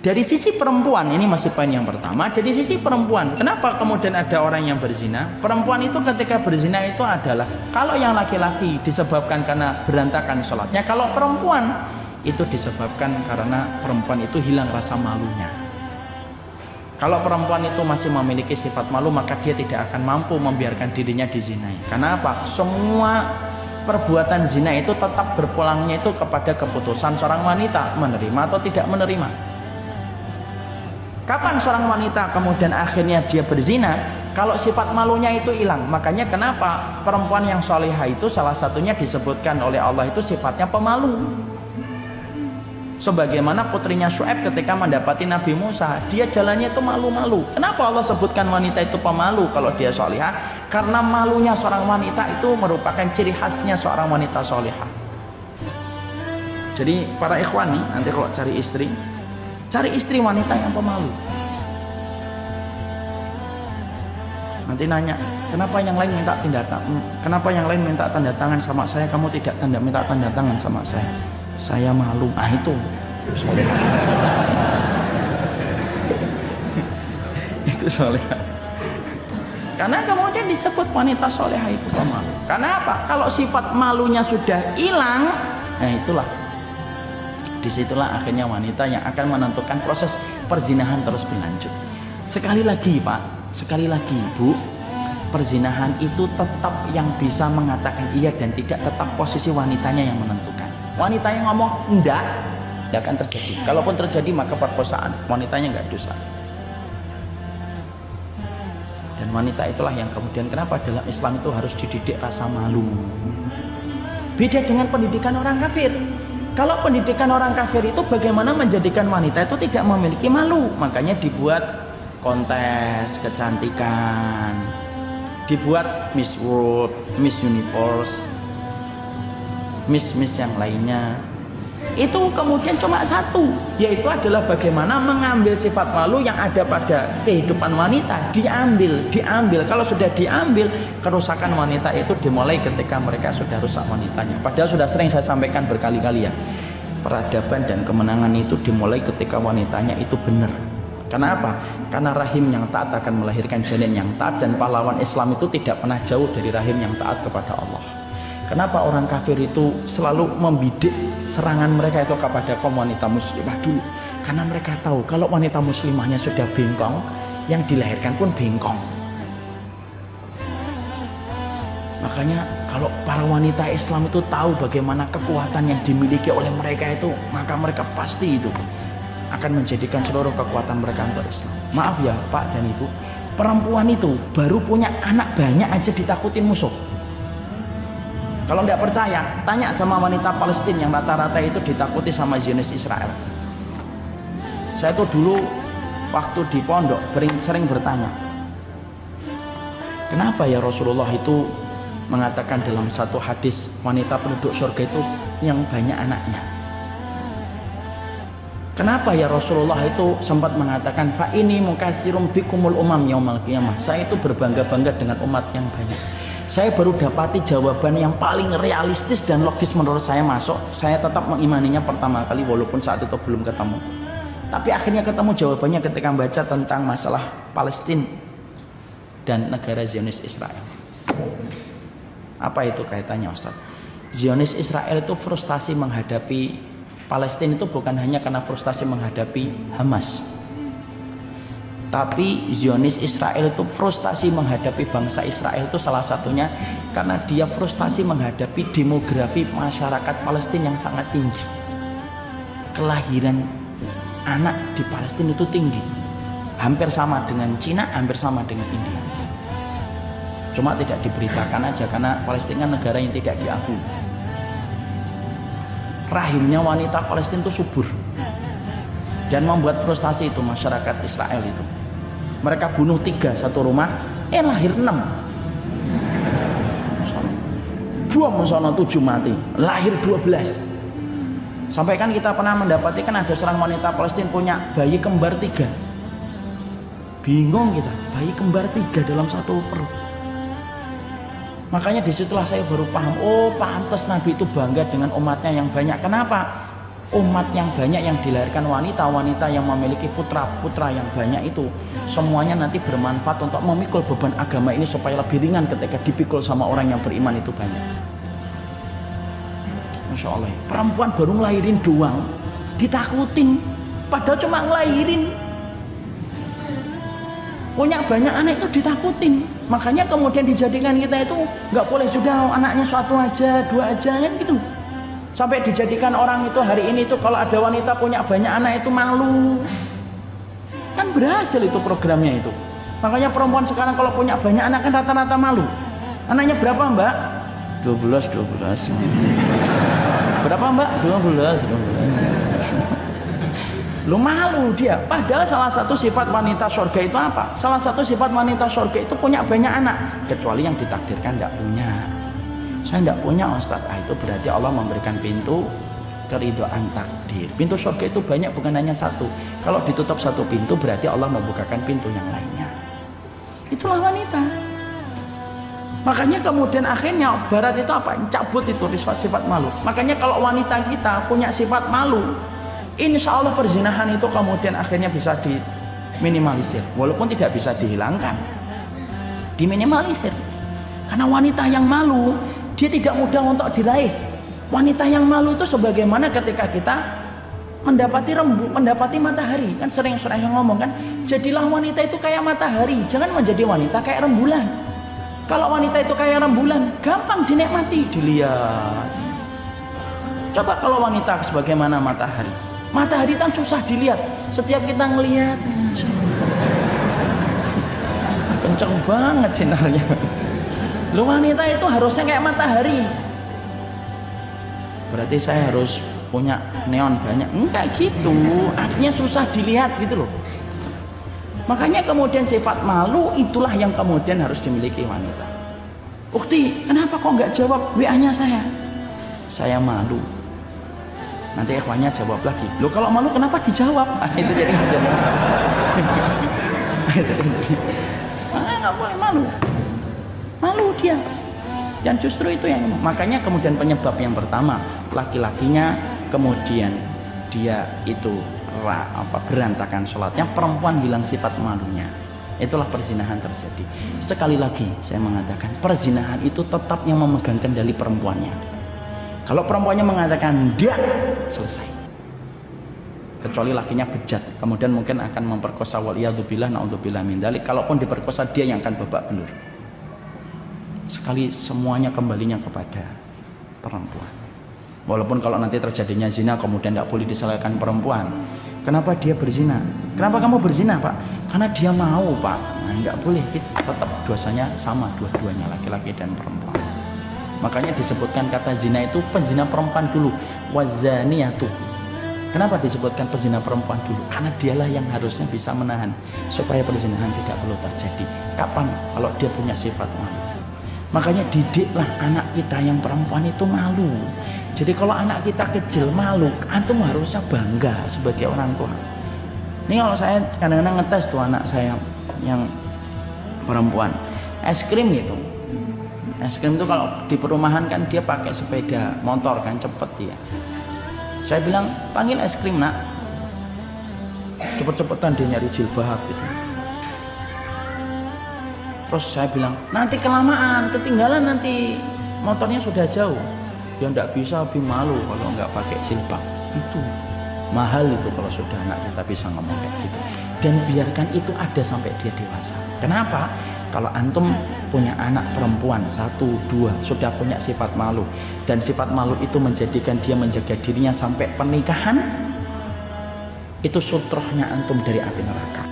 Dari sisi perempuan, ini masih poin yang pertama. Dari sisi perempuan, kenapa kemudian ada orang yang berzina? Perempuan itu ketika berzina itu adalah, kalau yang laki-laki disebabkan karena berantakan sholatnya, kalau perempuan itu disebabkan karena perempuan itu hilang rasa malunya. Kalau perempuan itu masih memiliki sifat malu, maka dia tidak akan mampu membiarkan dirinya dizinai. Karena apa? Semua perbuatan zina itu tetap berpulangnya itu kepada keputusan seorang wanita, menerima atau tidak menerima. Kapan seorang wanita kemudian akhirnya dia berzina? Kalau sifat malunya itu hilang. Makanya kenapa perempuan yang solehah itu salah satunya disebutkan oleh Allah itu sifatnya pemalu. Sebagaimana putrinya Syuaib ketika mendapati Nabi Musa, dia jalannya itu malu-malu. Kenapa Allah sebutkan wanita itu pemalu kalau dia solehah? Karena malunya seorang wanita itu merupakan ciri khasnya seorang wanita solehah. Jadi para ikhwan nih, nanti kalau cari istri wanita yang pemalu. Nanti nanya, kenapa yang lain minta kenapa yang lain minta tanda tangan sama saya, kamu tidak minta tanda tangan sama saya? Saya malu. Ah itu solehah. Itu solehah. Karena kemudian disebut wanita solehah itu pemalu. Karena apa? Kalau sifat malunya sudah hilang, nah itulah, disitulah akhirnya wanita yang akan menentukan proses perzinahan terus berlanjut. Sekali lagi Pak, sekali lagi Bu, perzinahan itu tetap yang bisa mengatakan iya dan tidak, tetap posisi wanitanya yang menentukan. Wanita yang ngomong enggak akan terjadi. Kalaupun terjadi maka perkosaan, wanitanya enggak dosa. Dan wanita itulah yang kemudian kenapa dalam Islam itu harus dididik rasa malu. Beda dengan pendidikan orang kafir. Kalau pendidikan orang kafir itu bagaimana menjadikan wanita itu tidak memiliki malu. Makanya dibuat kontes kecantikan, dibuat Miss World, Miss Universe, Miss yang lainnya. Itu kemudian cuma satu, yaitu adalah bagaimana mengambil sifat malu yang ada pada kehidupan wanita, diambil. Kalau sudah diambil, kerusakan wanita itu dimulai ketika mereka sudah rusak wanitanya. Padahal sudah sering saya sampaikan berkali-kali ya, peradaban dan kemenangan itu dimulai ketika wanitanya itu benar. Kenapa? Karena rahim yang taat akan melahirkan janin yang taat, dan pahlawan Islam itu tidak pernah jauh dari rahim yang taat kepada Allah. Kenapa orang kafir itu selalu membidik serangan mereka itu kepada kaum wanita muslimah dulu? Karena mereka tahu kalau wanita muslimahnya sudah bengkong, yang dilahirkan pun bengkong. Makanya kalau para wanita Islam itu tahu bagaimana kekuatan yang dimiliki oleh mereka itu, maka mereka pasti itu akan menjadikan seluruh kekuatan mereka untuk Islam. Maaf ya Pak dan Ibu, perempuan itu baru punya anak banyak aja ditakutin musuh. Kalau tidak percaya, tanya sama wanita Palestina yang rata-rata itu ditakuti sama Zionis Israel. Saya tuh dulu waktu di pondok sering bertanya, kenapa ya Rasulullah itu mengatakan dalam satu hadis wanita penduduk surga itu yang banyak anaknya? Kenapa ya Rasulullah itu sempat mengatakan fa ini mukatsirum bikumul umam yaumal qiyamah? Saya itu berbangga-bangga dengan umat yang banyak. Saya baru dapati jawaban yang paling realistis dan logis menurut saya masuk. Saya tetap mengimaninya pertama kali walaupun saat itu belum ketemu. Tapi akhirnya ketemu jawabannya ketika membaca tentang masalah Palestina dan negara Zionis Israel. Apa itu kaitannya Ustaz? Zionis Israel itu frustasi menghadapi Palestina itu bukan hanya karena frustasi menghadapi Hamas, tapi Zionis Israel itu frustasi menghadapi bangsa Israel itu salah satunya karena dia frustasi menghadapi demografi masyarakat Palestina yang sangat tinggi. Kelahiran anak di Palestina itu tinggi, hampir sama dengan Cina, hampir sama dengan India. Cuma tidak diberitakan aja karena Palestina negara yang tidak diakui. Rahimnya wanita Palestina itu subur dan membuat frustasi itu masyarakat Israel itu. Mereka bunuh 3 satu rumah, lahir 6. Buang sono 7 mati, lahir 12. Sampai kan kita pernah mendapati kan ada seorang wanita Palestina punya bayi kembar 3. Bingung kita, bayi kembar 3 dalam satu perut. Makanya disitulah saya baru paham, oh pantas Nabi itu bangga dengan umatnya yang banyak. Kenapa? umat yang banyak yang dilahirkan wanita-wanita yang memiliki putra-putra yang banyak itu semuanya nanti bermanfaat untuk memikul beban agama ini supaya lebih ringan ketika dipikul sama orang yang beriman itu banyak. Masya Allah, perempuan baru ngelahirin doang ditakutin, padahal cuma ngelahirin. Punya banyak anak itu ditakutin, makanya kemudian dijadikan kita itu nggak boleh juga anaknya satu aja, dua aja kan gitu. Sampai dijadikan orang itu hari ini itu kalau ada wanita punya banyak anak itu malu. Kan berhasil itu programnya itu. Makanya perempuan sekarang kalau punya banyak anak kan rata-rata malu. Anaknya berapa mbak? 12. Berapa mbak? 12. Lu malu dia. Padahal salah satu sifat wanita surga itu apa? Salah satu sifat wanita surga itu punya banyak anak. Kecuali yang ditakdirkan tidak punya. Saya tidak punya Ustaz. Itu berarti Allah memberikan pintu keridhaan takdir. Pintu surga itu banyak, bukan hanya satu. Kalau ditutup satu pintu berarti Allah membukakan pintu yang lainnya. Itulah wanita. Makanya kemudian akhirnya barat itu apa? Cabut itu sifat malu. Makanya kalau wanita kita punya sifat malu, insya Allah perzinahan itu kemudian akhirnya bisa diminimalisir. Walaupun tidak bisa dihilangkan, diminimalisir. Karena wanita yang malu, dia tidak mudah untuk diraih. Wanita yang malu itu sebagaimana ketika kita mendapati matahari. Kan sering ngomong kan, jadilah wanita itu kayak matahari, jangan menjadi wanita kayak rembulan. Kalau wanita itu kayak rembulan, gampang dinikmati, dilihat. Coba kalau wanita sebagaimana matahari. Matahari kan susah dilihat. Setiap kita ngelihat, kenceng banget sinarnya. Lu wanita itu harusnya kayak matahari. Berarti saya harus punya neon banyak. Enggak gitu. Artinya susah dilihat gitu loh. Makanya kemudian sifat malu itulah yang kemudian harus dimiliki wanita. Ukti, kenapa kok nggak jawab WA-nya saya? Saya malu. Nanti ikhwannya jawab lagi. Loh kalau malu kenapa dijawab? Itu jadi nggak boleh malu. Malu dia. Dan justru itu yang makanya kemudian penyebab yang pertama, laki-lakinya kemudian dia itu berantakan sholatnya, perempuan hilang sifat malunya. Itulah perzinahan terjadi. Sekali lagi saya mengatakan, perzinahan itu tetap yang memegang kendali perempuannya. Kalau perempuannya mengatakan tidak, selesai. Kecuali lakinya bejat, kemudian mungkin akan memperkosa, waliyadzubillah, naudzubillah min dzalik. Kalaupun diperkosa, dia yang akan babak belur. Sekali semuanya kembalinya kepada perempuan. Walaupun kalau nanti terjadinya zina kemudian tidak boleh disalahkan perempuan. Kenapa dia berzina? Kenapa kamu berzina pak? Karena dia mau pak. Nah nggak boleh, tetap dosanya sama dua-duanya, laki-laki dan perempuan. Makanya disebutkan kata zina itu penzina perempuan dulu, wazaniyatu. Kenapa disebutkan penzina perempuan dulu? Karena dialah yang harusnya bisa menahan supaya perzinahan tidak perlu terjadi. Kapan? Kalau dia punya sifat malu. Makanya didiklah anak kita yang perempuan itu malu. Jadi kalau anak kita kecil malu, antum harusnya bangga sebagai orang tua. Ini kalau saya kadang-kadang ngetes tuh anak saya yang perempuan, es krim gitu. Es krim itu kalau di perumahan kan dia pakai sepeda motor kan, cepet dia. Saya bilang, panggil es krim nak. Cepet-cepetan dia nyari jilbab gitu. Terus saya bilang, nanti kelamaan, ketinggalan nanti motornya sudah jauh. Ya enggak bisa, lebih malu kalau enggak pakai jilbab. Itu mahal itu kalau sudah anak kita bisa ngomong kayak gitu. Dan biarkan itu ada sampai dia dewasa. Kenapa? Kalau antum punya anak perempuan 1, 2 sudah punya sifat malu, dan sifat malu itu menjadikan dia menjaga dirinya sampai pernikahan, itu sutrohnya antum dari api neraka.